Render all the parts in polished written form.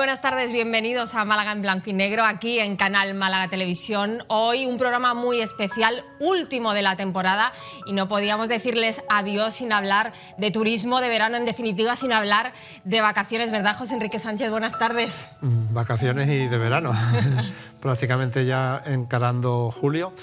buenas tardes, bienvenidos a Málaga en Blanco y Negro, aquí en Canal Málaga Televisión. Hoy un programa muy especial, último de la temporada, y no podíamos decirles adiós sin hablar de turismo, de verano, en definitiva, sin hablar de vacaciones, ¿verdad, José Enrique Sánchez? Buenas tardes. Vacaciones y de verano, prácticamente ya encarando julio.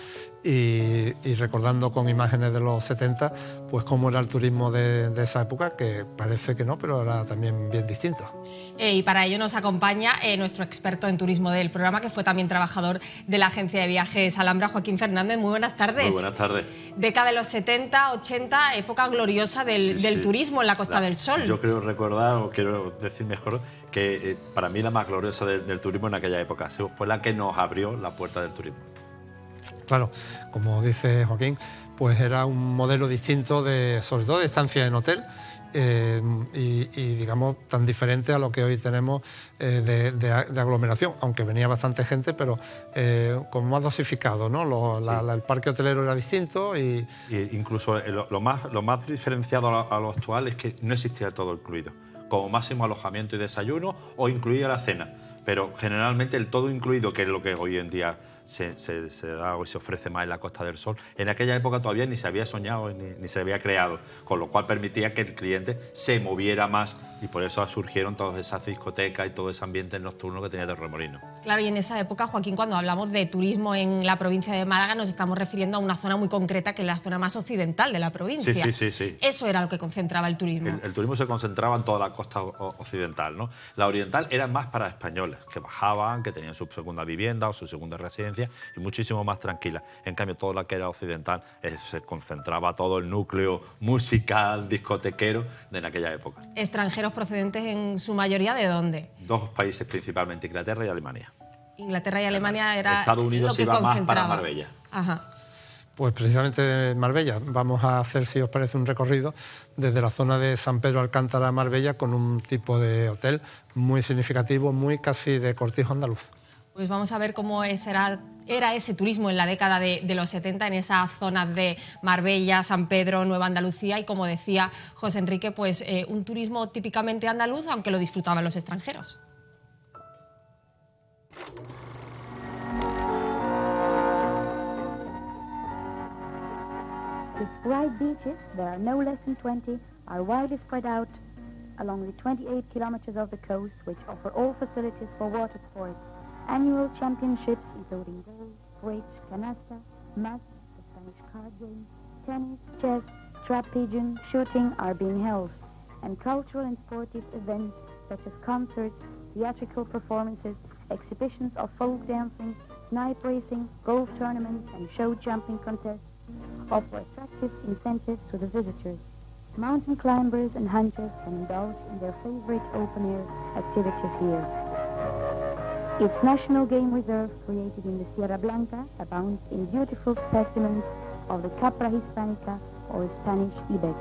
Y recordando con imágenes de los 70, pues cómo era el turismo de esa época, que parece que no, pero era también bien distinto. Y para ello nos acompaña nuestro experto en turismo del programa, que fue también trabajador de la agencia de viajes Alhambra, Joaquín Fernández. Muy buenas tardes. Muy buenas tardes. Década de los 70, 80, época gloriosa del turismo en la Costa del Sol. Yo creo recordar, o quiero decir mejor, que para mí la más gloriosa del turismo en aquella época fue la que nos abrió la puerta del turismo. Claro, como dice Joaquín, pues era un modelo distinto, sobre todo de estancia en hotel, y digamos tan diferente a lo que hoy tenemos de aglomeración, aunque venía bastante gente, pero como más dosificado, ¿no? El parque hotelero era distinto y incluso lo más diferenciado a lo actual es que no existía todo incluido, como máximo alojamiento y desayuno o incluía la cena, pero generalmente el todo incluido, que es lo que hoy en día se da o se ofrece más en la Costa del Sol, en aquella época todavía ni se había soñado ni se había creado, con lo cual permitía que el cliente se moviera más, y por eso surgieron todas esas discotecas y todo ese ambiente nocturno que tenía Torremolinos. Claro, y en esa época, Joaquín, cuando hablamos de turismo en la provincia de Málaga, nos estamos refiriendo a una zona muy concreta, que es la zona más occidental de la provincia. Sí. Eso era lo que concentraba el turismo. El turismo se concentraba en toda la costa occidental, ¿no? La oriental era más para españoles, que bajaban, que tenían su segunda vivienda o su segunda residencia, y muchísimo más tranquila. En cambio, todo lo que era occidental se concentraba todo el núcleo musical, discotequero de en aquella época. ¿Extranjeros procedentes en su mayoría de dónde? Dos países principalmente, Inglaterra y Alemania. Inglaterra y Alemania era Estados Unidos lo que iba más para concentraba. Marbella. Ajá. pues precisamente en Marbella. Vamos a hacer, si os parece, un recorrido desde la zona de San Pedro Alcántara a Marbella, con un tipo de hotel muy significativo, muy casi de cortijo andaluz. Pues vamos a ver cómo era ese turismo en la década de los 70 en esas zonas de Marbella, San Pedro, Nueva Andalucía, y como decía José Enrique, pues un turismo típicamente andaluz, aunque lo disfrutaban los extranjeros. Its bright beaches, there are no less than 20, are widely spread out along the 28 kilometers of the coast, which offer all facilities for water sports. Annual championships including golf, bridge, canasta, mas, the Spanish card game, tennis, chess, trap pigeon, shooting are being held, and cultural and sportive events such as concerts, theatrical performances, exhibitions of folk dancing, snipe racing, golf tournaments and show jumping contests offer attractive incentives to the visitors. Mountain climbers and hunters can indulge in their favorite open-air activities here. Its National Game Reserve, created in the Sierra Blanca, abounds in beautiful specimens of the Capra hispanica or Spanish ibex.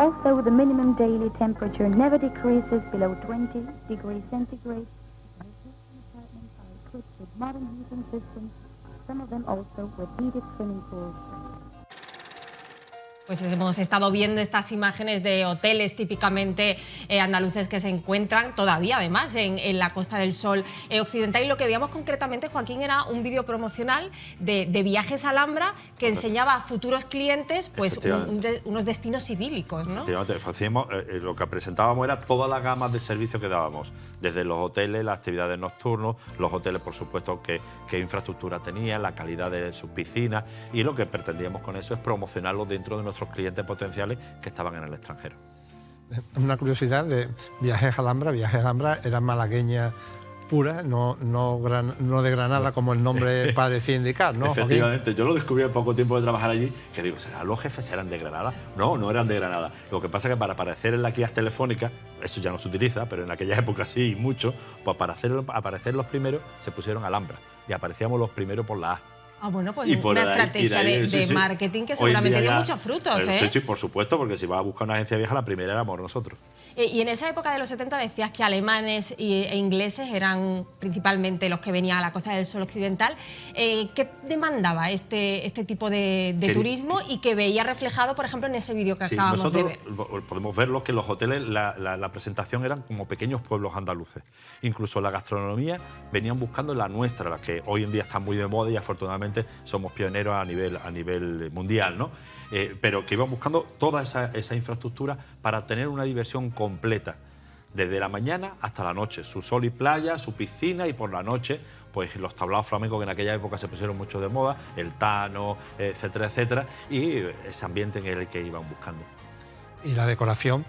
Although the minimum daily temperature never decreases below 20 degrees centigrade, apartments are equipped with modern heating systems, some of them also with heated swimming pools. Pues hemos estado viendo estas imágenes de hoteles típicamente andaluces que se encuentran todavía, además, en la Costa del Sol occidental. Y lo que veíamos concretamente, Joaquín, era un vídeo promocional de Viajes Alhambra que enseñaba a futuros clientes pues, unos destinos idílicos, ¿no? Efectivamente, lo que presentábamos era toda la gama de servicios que dábamos, desde los hoteles, las actividades nocturnas, los hoteles, por supuesto, qué infraestructura tenían, la calidad de sus piscinas, y lo que pretendíamos con eso es promocionarlo dentro de nuestros clientes potenciales que estaban en el extranjero. Una curiosidad de Viajes Alhambra era malagueña pura, no de Granada como el nombre parecía indicar, ¿no? Efectivamente, Joaquín. yo lo descubrí al poco tiempo de trabajar allí, que digo, ¿será los jefes eran de Granada? No, no eran de Granada. Lo que pasa es que para aparecer en las guías telefónicas, eso ya no se utiliza, pero en aquella época sí, y mucho, pues para aparecer los primeros se pusieron Alhambra, y aparecíamos los primeros por la A. Ah, bueno, pues una estrategia de marketing que seguramente dio muchos frutos, ¿eh? Sí, sí, por supuesto, porque si vas a buscar una agencia vieja, la primera éramos nosotros. Y en esa época de los 70 decías que alemanes e ingleses eran principalmente los que venían a la Costa del Sol occidental. ¿Qué demandaba este tipo de turismo y que veía reflejado, por ejemplo, en ese vídeo que acabamos de ver? Podemos verlo que los hoteles, la presentación eran como pequeños pueblos andaluces. Incluso la gastronomía venían buscando la nuestra, la que hoy en día está muy de moda y afortunadamente somos pioneros a nivel mundial, ¿no? Pero que iban buscando toda esa infraestructura para tener una diversión completa, desde la mañana hasta la noche, su sol y playa, su piscina, y por la noche pues los tablaos flamencos que en aquella época se pusieron mucho de moda, el Tano, etcétera, etcétera, y ese ambiente en el que iban buscando. Y la decoración,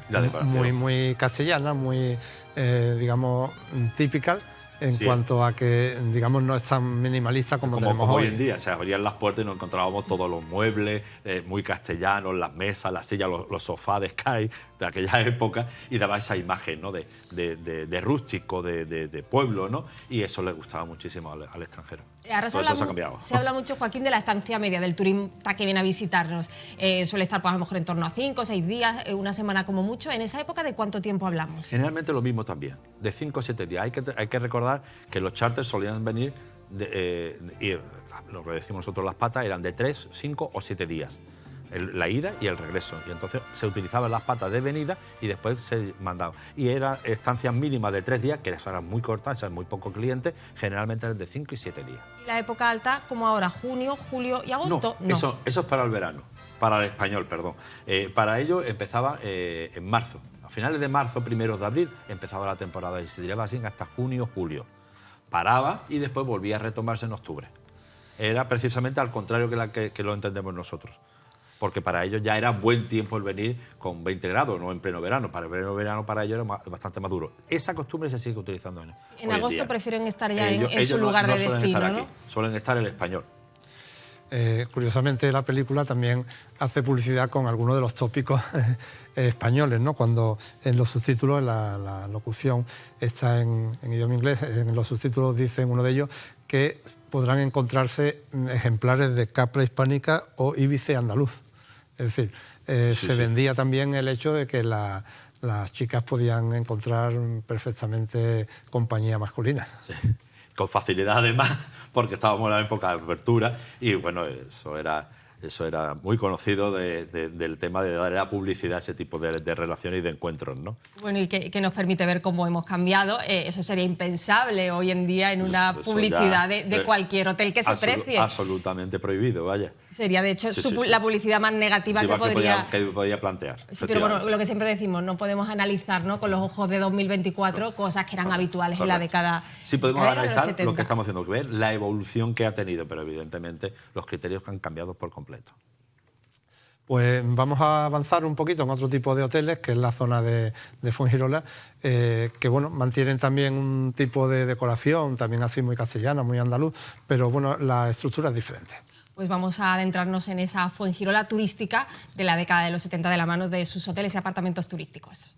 muy castellana, muy, digamos, típica, en cuanto a que, digamos, no es tan minimalista como tenemos hoy. Hoy en día, se abrían las puertas y nos encontrábamos todos los muebles muy castellanos, las mesas, las sillas, los sofás de Sky de aquella época, y daba esa imagen, ¿no? de rústico, de pueblo, ¿no? Y eso le gustaba muchísimo al extranjero. Ahora se habla mucho, Joaquín, de la estancia media del turista que viene a visitarnos. Suele estar, pues, a lo mejor en torno a 5 o 6 días, una semana como mucho. En esa época, ¿de cuánto tiempo hablamos? Generalmente lo mismo también, de 5 o 7 días. Hay que recordar que los charters solían venir, lo que decimos nosotros las patas, eran de 3, 5 o 7 días. La ida y el regreso, y entonces se utilizaban las patas de venida y después se mandaba. Y eran estancias mínimas de 3 días, que eran muy cortas, eran muy pocos clientes, generalmente eran de 5 y 7 días. ¿Y la época alta, como ahora, junio, julio y agosto? No. Eso es para el verano, para el español, perdón. Para ello empezaba en marzo. A finales de marzo, primeros de abril, empezaba la temporada y se tiraba así hasta junio, julio. Paraba y después volvía a retomarse en octubre. Era precisamente al contrario que lo entendemos nosotros, porque para ellos ya era buen tiempo el venir con 20 grados, no en pleno verano. Para el pleno verano para ellos era bastante más duro. Esa costumbre se sigue utilizando en agosto. Prefieren estar ya en su lugar de destino, ¿no? Suelen estar el español. Curiosamente, la película también hace publicidad con algunos de los tópicos españoles, ¿no? Cuando en los subtítulos, la locución está en idioma inglés, en los subtítulos dicen uno de ellos que podrán encontrarse ejemplares de capra hispánica o íbice andaluz. Es decir, se vendía también el hecho de que las chicas podían encontrar perfectamente compañía masculina. Sí. Con facilidad además, porque estábamos en la época de apertura y bueno, eso era Eso era muy conocido del tema de darle la publicidad a ese tipo de relaciones y de encuentros, ¿no? Bueno, y que nos permite ver cómo hemos cambiado. Eso sería impensable hoy en día en una publicidad de cualquier hotel que se precie. Absolutamente prohibido, vaya. Sería, de hecho, la publicidad más negativa que podría plantear. Sí, pero bueno, lo que siempre decimos, no podemos analizar, ¿no?, con los ojos de 2024 cosas que eran habituales en la década. Sí, podemos analizar lo que estamos haciendo, ver la evolución que ha tenido, pero evidentemente los criterios que han cambiado por completo. Pues vamos a avanzar un poquito en otro tipo de hoteles, que es la zona de Fuengirola, que bueno, mantienen también un tipo de decoración, también así muy castellana, muy andaluz, pero bueno, la estructura es diferente. Pues vamos a adentrarnos en esa Fuengirola turística de la década de los 70 de la mano de sus hoteles y apartamentos turísticos.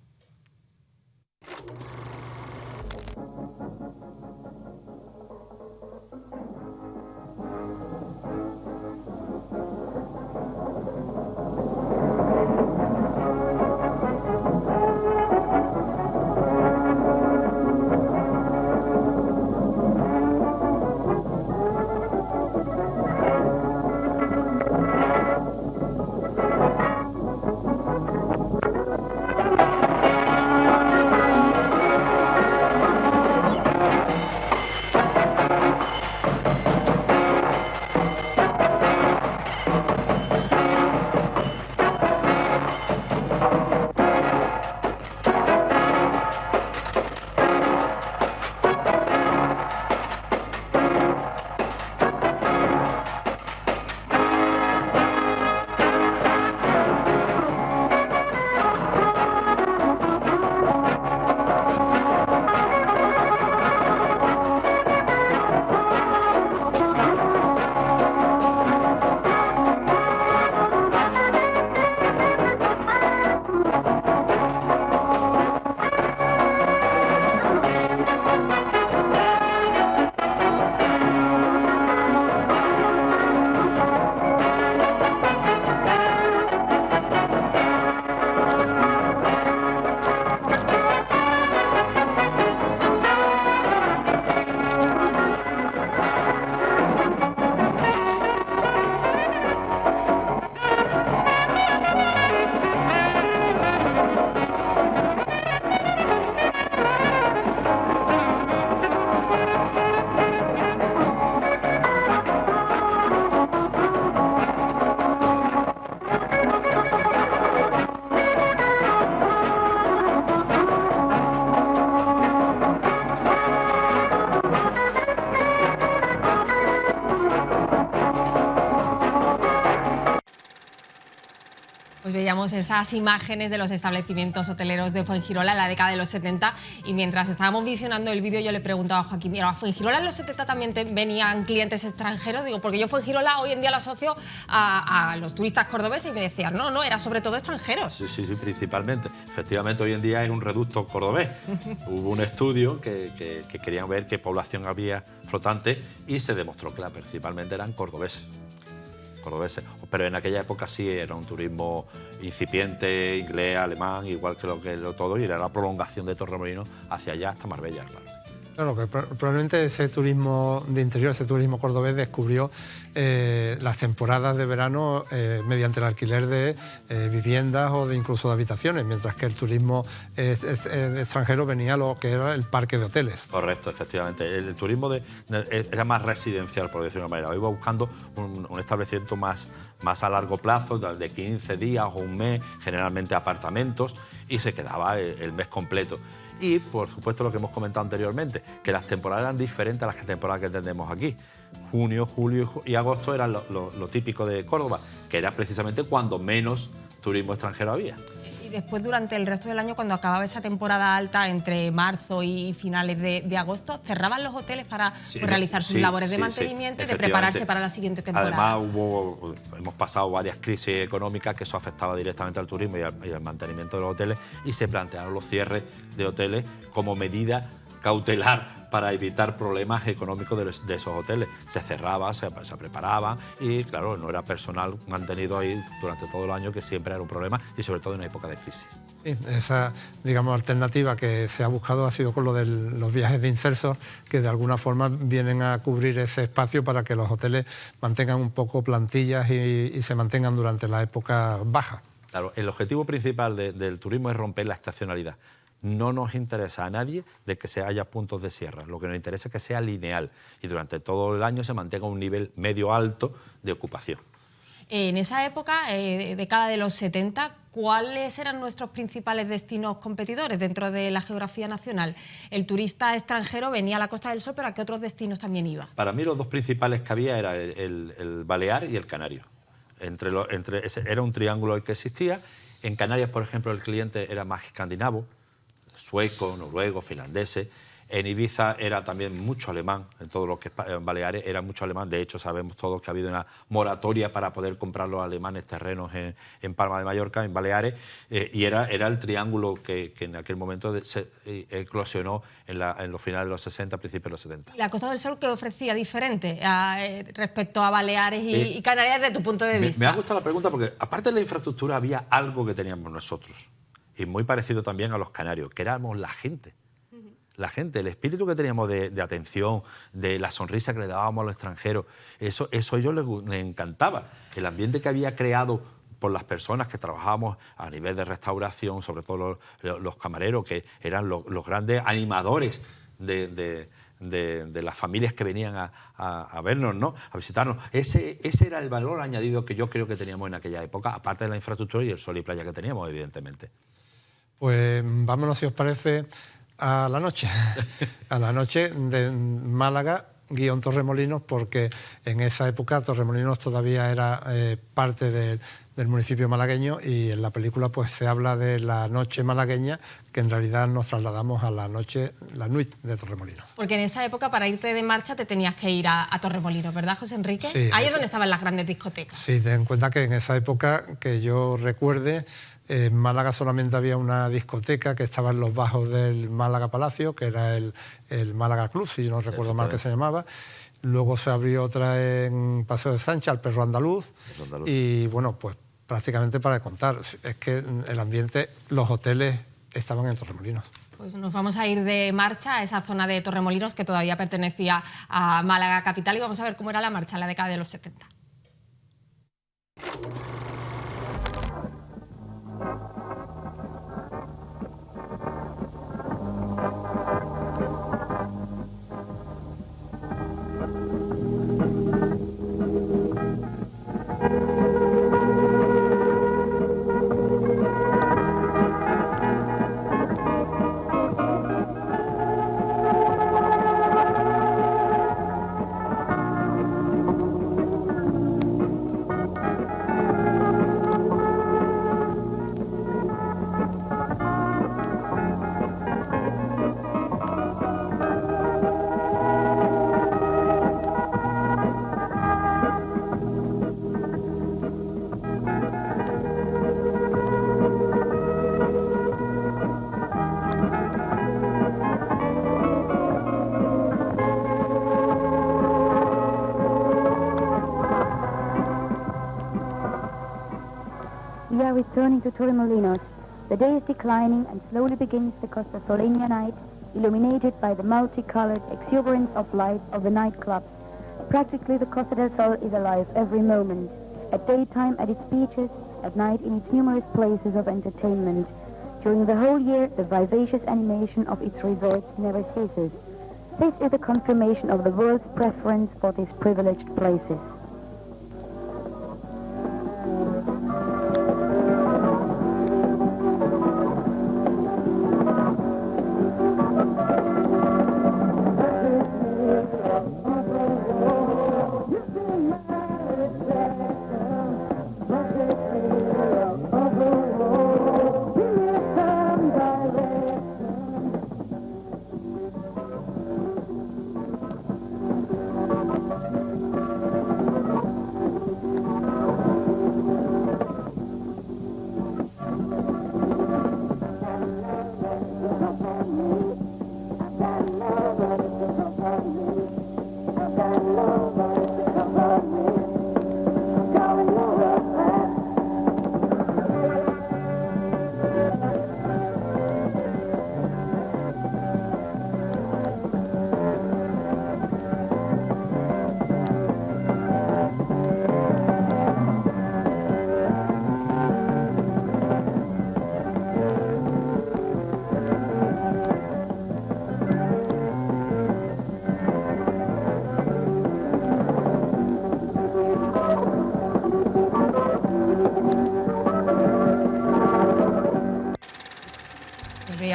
Pues veíamos esas imágenes de los establecimientos hoteleros de Fuengirola en la década de los 70 y mientras estábamos visionando el vídeo yo le preguntaba a Joaquín, mira, ¿a Fuengirola en los 70 también venían clientes extranjeros? Digo, porque yo Fuengirola hoy en día lo asocio a los turistas cordobeses y me decían, no, era sobre todo extranjeros. Sí, principalmente. Efectivamente, hoy en día es un reducto cordobés. Hubo un estudio que querían ver qué población había flotante y se demostró que principalmente eran cordobeses. Pero en aquella época sí era un turismo incipiente, inglés, alemán, igual que lo todo, y era la prolongación de Torremolinos hacia allá hasta Marbella, claro. Claro, que probablemente ese turismo de interior, ese turismo cordobés descubrió las temporadas de verano mediante el alquiler de viviendas o incluso de habitaciones, mientras que el turismo extranjero venía a lo que era el parque de hoteles. Correcto, efectivamente. El turismo era más residencial, por decirlo de una manera. Iba buscando un establecimiento más a largo plazo, de 15 días o un mes, generalmente apartamentos, y se quedaba el mes completo. Y, por supuesto, lo que hemos comentado anteriormente, que las temporadas eran diferentes a las temporadas que tenemos aquí. Junio, julio y agosto eran lo típico de Córdoba, que era precisamente cuando menos turismo extranjero había. Y después, durante el resto del año, cuando acababa esa temporada alta, entre marzo y finales de agosto, cerraban los hoteles para realizar sus labores de mantenimiento y de prepararse para la siguiente temporada. Además, hemos pasado varias crisis económicas que eso afectaba directamente al turismo y al mantenimiento de los hoteles, y se plantearon los cierres de hoteles como medida cautelar para evitar problemas económicos de esos hoteles. Se cerraba, se preparaba y, claro, no era personal mantenido ahí durante todo el año, que siempre era un problema y sobre todo en época de crisis. Sí, esa, digamos, alternativa que se ha buscado ha sido con lo de los viajes de insersos, que de alguna forma vienen a cubrir ese espacio para que los hoteles mantengan un poco plantillas y se mantengan durante la época baja. Claro, el objetivo principal del turismo es romper la estacionalidad. No nos interesa a nadie de que se haya puntos de sierra, lo que nos interesa es que sea lineal y durante todo el año se mantenga un nivel medio-alto de ocupación. En esa época, década de los 70, ¿cuáles eran nuestros principales destinos competidores dentro de la geografía nacional? El turista extranjero venía a la Costa del Sol, pero ¿a qué otros destinos también iba? Para mí los dos principales que había era el balear y el canario. Era un triángulo el que existía. En Canarias, por ejemplo, el cliente era más escandinavo, sueco, noruego, finlandeses. En Ibiza era también mucho alemán, en todo lo que es Baleares era mucho alemán. De hecho, sabemos todos que ha habido una moratoria para poder comprar los alemanes terrenos en Palma de Mallorca, en Baleares, y era el triángulo que en aquel momento se eclosionó en los finales de los 60, principios de los 70. ¿La Costa del Sol qué ofrecía diferente respecto a Baleares y Canarias desde tu punto de vista? Me ha gustado la pregunta porque, aparte de la infraestructura, había algo que teníamos nosotros, y muy parecido también a los canarios, que éramos la gente. La gente, el espíritu que teníamos de atención, de la sonrisa que le dábamos a los extranjeros, eso a ellos les encantaba. El ambiente que había creado por las personas que trabajábamos a nivel de restauración, sobre todo los camareros, que eran los grandes animadores de las familias que venían a vernos, ¿no?, a visitarnos. Ese era el valor añadido que yo creo que teníamos en aquella época, aparte de la infraestructura y el sol y playa que teníamos, evidentemente. Pues vámonos, si os parece, a la noche, de Málaga, guión Torremolinos, porque en esa época Torremolinos todavía era parte del municipio malagueño y en la película pues se habla de la noche malagueña, que en realidad nos trasladamos a la nuit de Torremolinos. Porque en esa época para irte de marcha te tenías que ir a Torremolinos, ¿verdad, José Enrique? Sí, ahí es donde estaban las grandes discotecas. Sí, ten en cuenta que en esa época, que yo recuerde, en Málaga solamente había una discoteca que estaba en los bajos del Málaga Palacio, que era el Málaga Club, si no recuerdo mal que se llamaba. Luego se abrió otra en Paseo de Sancha, el Perro Andaluz. Y bueno, pues prácticamente para contar, es que el ambiente, los hoteles estaban en Torremolinos. Pues nos vamos a ir de marcha a esa zona de Torremolinos que todavía pertenecía a Málaga capital y vamos a ver cómo era la marcha en la década de los 70. We are returning to Torremolinos. The day is declining and slowly begins the Costa Solenia night, illuminated by the multicolored exuberance of light of the nightclubs. Practically the Costa del Sol is alive every moment, at daytime at its beaches, at night in its numerous places of entertainment. During the whole year, the vivacious animation of its resorts never ceases. This is the confirmation of the world's preference for these privileged places.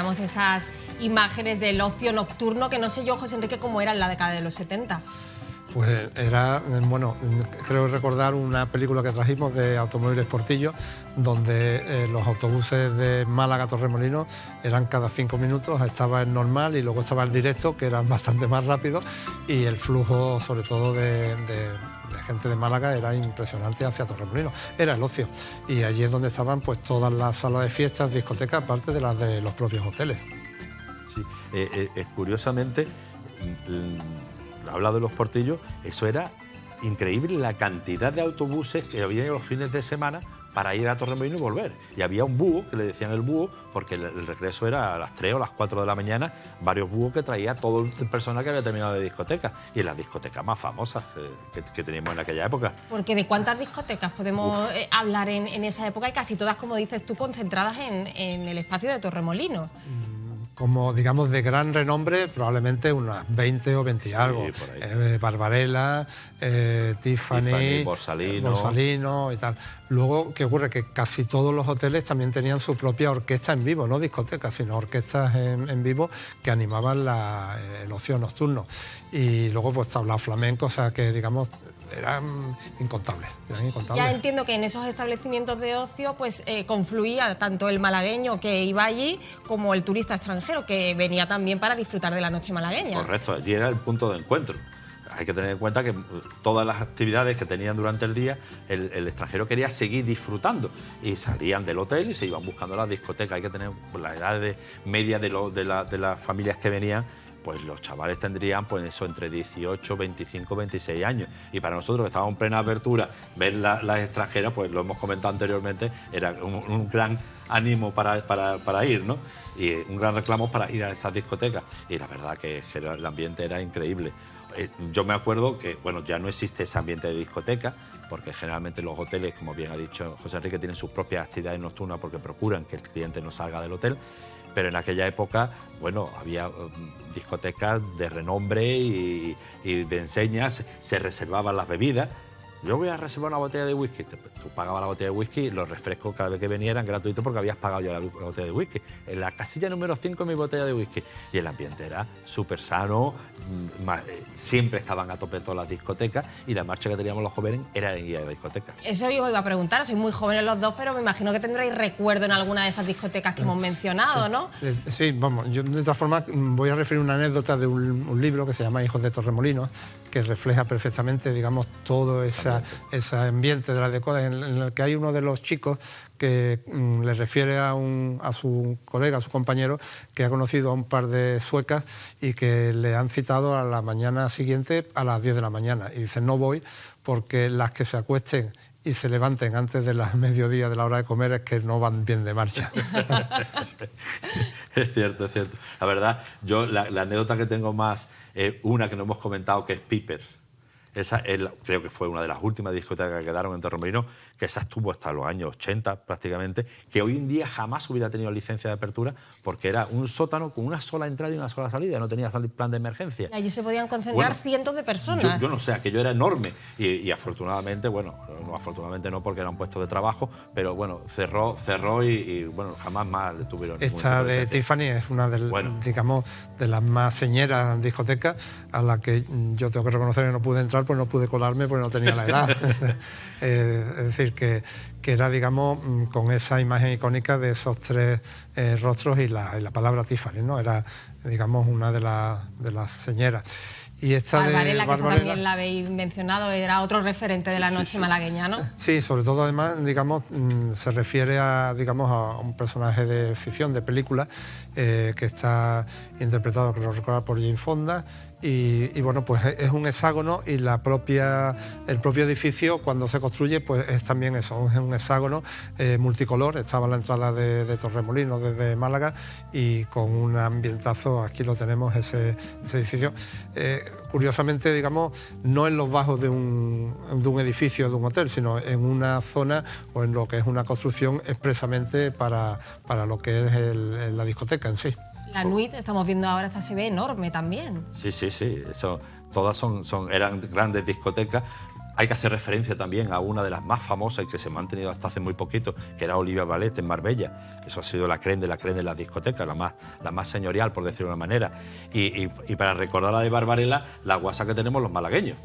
veíamos esas imágenes del ocio nocturno, que no sé yo, José Enrique, cómo era en la década de los 70. Pues era, bueno, creo recordar una película que trajimos de Automóviles Portillo, donde los autobuses de Málaga a Torremolinos eran cada 5 minutos, estaba el normal y luego estaba el directo, que eran bastante más rápidos, y el flujo, sobre todo de gente de Málaga, era impresionante hacia Torremolinos. Era el ocio, y allí es donde estaban pues todas las salas de fiestas, discotecas, aparte de las de los propios hoteles. Sí, curiosamente, habla de los Portillos, eso era increíble la cantidad de autobuses que había los fines de semana para ir a Torremolinos y volver. Y había un búho, que le decían el búho, porque el regreso era a las 3 o las 4 de la mañana, varios búhos que traía todo el personal que había terminado de discoteca. Y en las discotecas más famosas que teníamos en aquella época. Porque ¿de cuántas discotecas podemos hablar en esa época? Y casi todas, como dices tú, concentradas en el espacio de Torremolinos. Como, digamos, de gran renombre, probablemente unas 20 o 20 y algo. Sí, por ahí. Barbarella, Tiffany, Borsalino y tal. Luego, ¿qué ocurre? Que casi todos los hoteles también tenían su propia orquesta en vivo, no discotecas, sino orquestas en vivo que animaban el ocio nocturno. Y luego, pues, tablao flamenco, o sea, que, digamos, eran incontables. Ya entiendo que en esos establecimientos de ocio pues confluía tanto el malagueño que iba allí como el turista extranjero que venía también para disfrutar de la noche malagueña. Correcto, allí era el punto de encuentro. Hay que tener en cuenta que todas las actividades que tenían durante el día, el extranjero quería seguir disfrutando y salían del hotel y se iban buscando las discotecas. Hay que tener la edad media de las familias que venían. Pues los chavales tendrían pues eso entre 18, 25, 26 años. Y para nosotros, que estábamos en plena apertura, ver las extranjeras, pues lo hemos comentado anteriormente, era un gran ánimo para ir, ¿no? Y un gran reclamo para ir a esas discotecas. Y la verdad que el ambiente era increíble. Yo me acuerdo que, bueno, ya no existe ese ambiente de discoteca, porque generalmente los hoteles, como bien ha dicho José Enrique, tienen sus propias actividades nocturnas porque procuran que el cliente no salga del hotel. Pero en aquella época, bueno, había discotecas de renombre y de enseñas, se reservaban las bebidas. Yo voy a reservar una botella de whisky. Tú pagabas la botella de whisky, los refrescos cada vez que venían eran gratuitos porque habías pagado ya la botella de whisky. En la casilla número 5 mi botella de whisky. Y el ambiente era súper sano, siempre estaban a tope todas las discotecas y la marcha que teníamos los jóvenes era ir a la discoteca. Eso yo iba a preguntar, sois muy jóvenes los dos, pero me imagino que tendréis recuerdo en alguna de estas discotecas que hemos mencionado, sí, ¿no? Sí, vamos, yo de todas formas voy a referir una anécdota de un libro que se llama Hijos de Torremolinos, que refleja perfectamente, digamos, todo ese ambiente de la discoteca, en el que hay uno de los chicos que le refiere a su colega, a su compañero, que ha conocido a un par de suecas y que le han citado a la mañana siguiente a las 10 de la mañana. Y dice, no voy porque las que se acuesten y se levanten antes de las mediodía de la hora de comer es que no van bien de marcha. Es cierto, es cierto. La verdad, yo la anécdota que tengo más, una que no hemos comentado, que es Piper. Esa creo que fue una de las últimas discotecas que quedaron en Torremolinos, que esa estuvo hasta los años 80 prácticamente, que hoy en día jamás hubiera tenido licencia de apertura porque era un sótano con una sola entrada y una sola salida, no tenía plan de emergencia. Y allí se podían concentrar cientos de personas. Yo no sé, aquello era enorme y afortunadamente, bueno, no, afortunadamente no porque era un puesto de trabajo, pero bueno, cerró y bueno, jamás más le tuvieron. Esta de Tiffany es una digamos, de las más señeras discotecas a la que yo tengo que reconocer que no pude entrar, pues no pude colarme porque no tenía la edad. Es decir, que era, digamos, con esa imagen icónica de esos tres rostros y la palabra Tiffany, ¿no? Era, digamos, una de las señeras. Y esta Barbarella, que también la habéis mencionado, era otro referente de la noche malagueña, ¿no? Sí, sobre todo, además, digamos, se refiere a un personaje de ficción, de película, que está interpretado, creo recordar, por Jane Fonda. Y bueno, pues es un hexágono y el propio edificio, cuando se construye, pues es también eso, es un hexágono multicolor. Estaba en la entrada de Torremolinos desde Málaga y con un ambientazo, aquí lo tenemos, ese edificio. Curiosamente, digamos, no en los bajos de un edificio, de un hotel, sino en una zona o en lo que es una construcción expresamente para lo que es la discoteca en sí. La Nuit, estamos viendo ahora, esta se ve enorme también. Sí, eso, todas eran grandes discotecas. Hay que hacer referencia también a una de las más famosas y que se ha mantenido hasta hace muy poquito, que era Olivia Ballet en Marbella. Eso ha sido la crème de las discotecas, la más señorial, por decirlo de una manera. Y para recordar la de Barbarella, la guasa que tenemos los malagueños.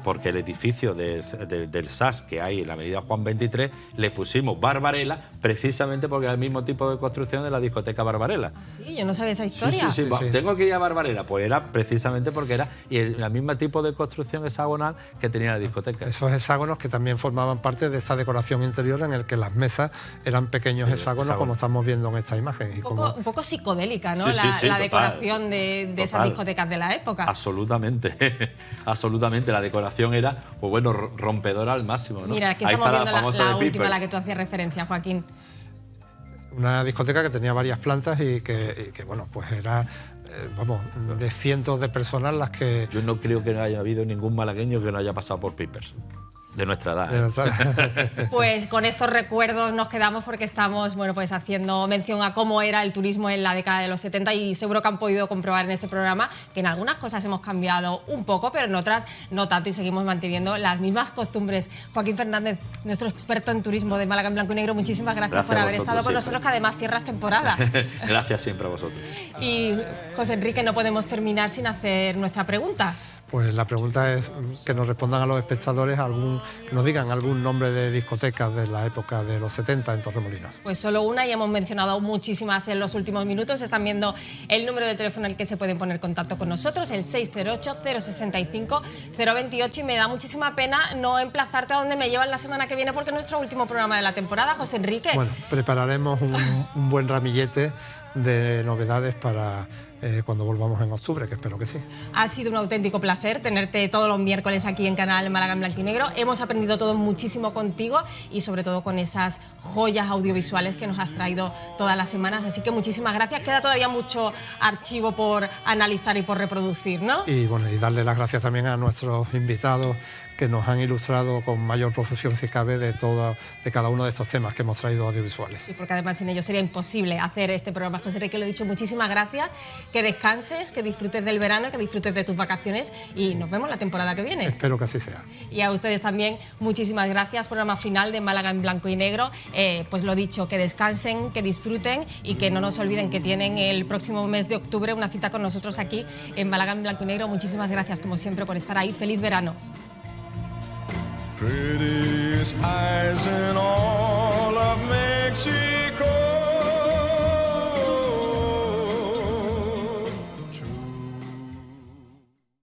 Porque el edificio del SAS que hay en la avenida Juan 23 le pusimos Barbarella precisamente porque era el mismo tipo de construcción de la discoteca Barbarella. Sí, yo no sabía esa historia. Sí. Tengo que ir a Barbarella, pues era precisamente porque era el mismo tipo de construcción hexagonal que tenía la discoteca. Esos hexágonos que también formaban parte de esta decoración interior en el que las mesas eran pequeños hexágonos como estamos viendo en esta imagen. Un poco psicodélica, ¿no? Sí, la total, decoración de esas discotecas de la época. Absolutamente, absolutamente. La decoración era, pues bueno, rompedora al máximo, ¿no? Mira, aquí Ahí estamos está viendo famosa la de última a la Piper. que tú hacías referencia, Joaquín. Una discoteca que tenía varias plantas y que bueno, pues era, de cientos de personas las que... Yo no creo que no haya habido ningún malagueño que no haya pasado por Pipers. De nuestra edad. Pues con estos recuerdos nos quedamos porque estamos pues haciendo mención a cómo era el turismo en la década de los 70 y seguro que han podido comprobar en este programa que en algunas cosas hemos cambiado un poco, pero en otras no tanto y seguimos manteniendo las mismas costumbres. Joaquín Fernández, nuestro experto en turismo de Málaga en blanco y negro, muchísimas gracias por haber estado con nosotros, que además cierras temporada. Gracias siempre a vosotros. Y José Enrique, no podemos terminar sin hacer nuestra pregunta. Pues la pregunta es que nos respondan a los espectadores que nos digan algún nombre de discotecas de la época de los 70 en Torremolinos. Pues solo una y hemos mencionado muchísimas en los últimos minutos. Están viendo el número de teléfono al que se pueden poner en contacto con nosotros, el 608-065-028. Y me da muchísima pena no emplazarte a donde me llevan la semana que viene porque es nuestro último programa de la temporada, José Enrique. Bueno, prepararemos un buen ramillete de novedades para... cuando volvamos en octubre, que espero que sí. Ha sido un auténtico placer tenerte todos los miércoles aquí en Canal Málaga en Blanco y Negro. Hemos aprendido todo muchísimo contigo y sobre todo con esas joyas audiovisuales que nos has traído todas las semanas. Así que muchísimas gracias. Queda todavía mucho archivo por analizar y por reproducir, ¿no? Y bueno, y darle las gracias también a nuestros invitados que nos han ilustrado con mayor profusión, si cabe, de cada uno de estos temas que hemos traído audiovisuales. Sí, porque además sin ellos sería imposible hacer este programa. José Enrique, lo he dicho, muchísimas gracias, que descanses, que disfrutes del verano, que disfrutes de tus vacaciones y nos vemos la temporada que viene. Espero que así sea. Y a ustedes también, muchísimas gracias. Programa final de Málaga en Blanco y Negro. Pues lo dicho, que descansen, que disfruten y que no nos olviden que tienen el próximo mes de octubre una cita con nosotros aquí en Málaga en Blanco y Negro. Muchísimas gracias, como siempre, por estar ahí. ¡Feliz verano! Prettiest eyes in all of Mexico.